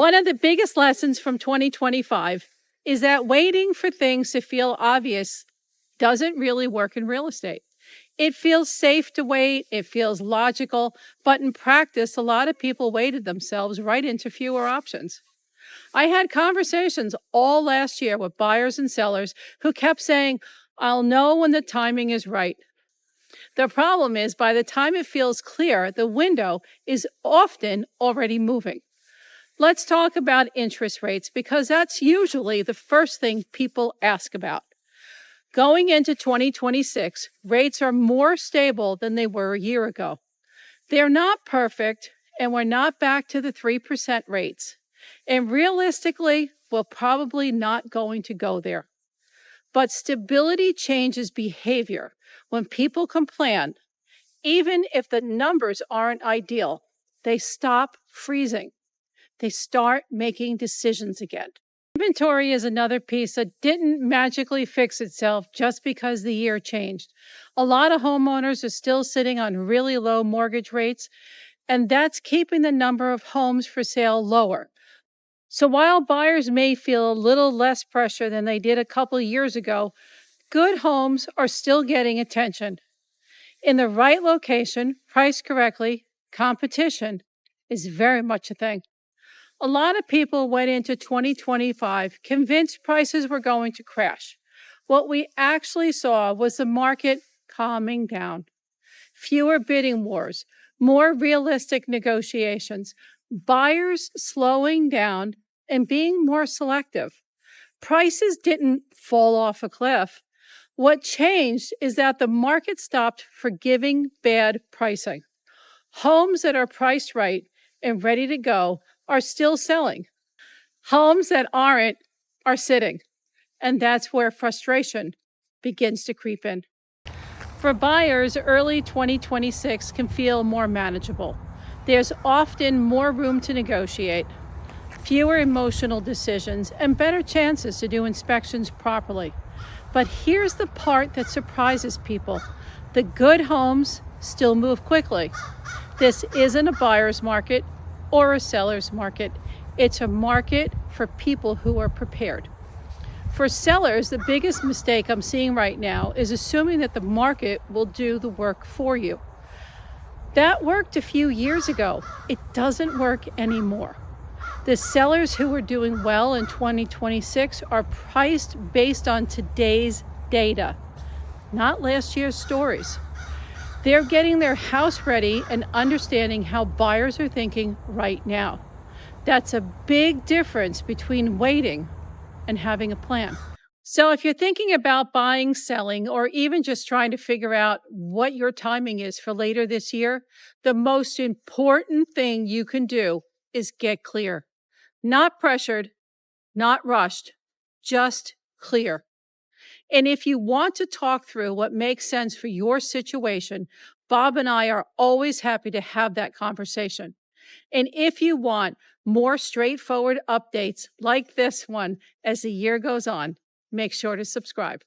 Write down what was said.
One of the biggest lessons from 2025 is that waiting for things to feel obvious doesn't really work in real estate. It feels safe to wait, it feels logical, but in practice, a lot of people weighted themselves right into fewer options. I had conversations all last year with buyers and sellers who kept saying, "I'll know when the timing is right." The problem is, by the time it feels clear, the window is often already moving. Let's talk about interest rates because that's usually the first thing people ask about. Going into 2026, rates are more stable than they were a year ago. They're not perfect, and we're not back to the 3% rates. And realistically, we're probably not going to go there. But stability changes behavior. When people can plan, even if the numbers aren't ideal, they stop freezing. They start making decisions again. Inventory is another piece that didn't magically fix itself just because the year changed. A lot of homeowners are still sitting on really low mortgage rates, and that's keeping the number of homes for sale lower. So while buyers may feel a little less pressure than they did a couple of years ago, good homes are still getting attention. In the right location, priced correctly, competition is very much a thing. A lot of people went into 2025 convinced prices were going to crash. What we actually saw was the market calming down. Fewer bidding wars, more realistic negotiations, buyers slowing down and being more selective. Prices didn't fall off a cliff. What changed is that the market stopped forgiving bad pricing. Homes that are priced right and ready to go are still selling. Homes that aren't are sitting. And that's where frustration begins to creep in. For buyers, early 2026 can feel more manageable. There's often more room to negotiate, fewer emotional decisions, and better chances to do inspections properly. But here's the part that surprises people. The good homes still move quickly. This isn't a buyer's market or a seller's market. It's a market for people who are prepared. For sellers, the biggest mistake I'm seeing right now is assuming that the market will do the work for you. That worked a few years ago. It doesn't work anymore. The sellers who are doing well in 2026 are priced based on today's data, not last year's stories. They're getting their house ready and understanding how buyers are thinking right now. That's a big difference between waiting and having a plan. So if you're thinking about buying, selling, or even just trying to figure out what your timing is for later this year, the most important thing you can do is get clear. Not pressured, not rushed, just clear. And if you want to talk through what makes sense for your situation, Bob and I are always happy to have that conversation. And if you want more straightforward updates like this one as the year goes on, make sure to subscribe.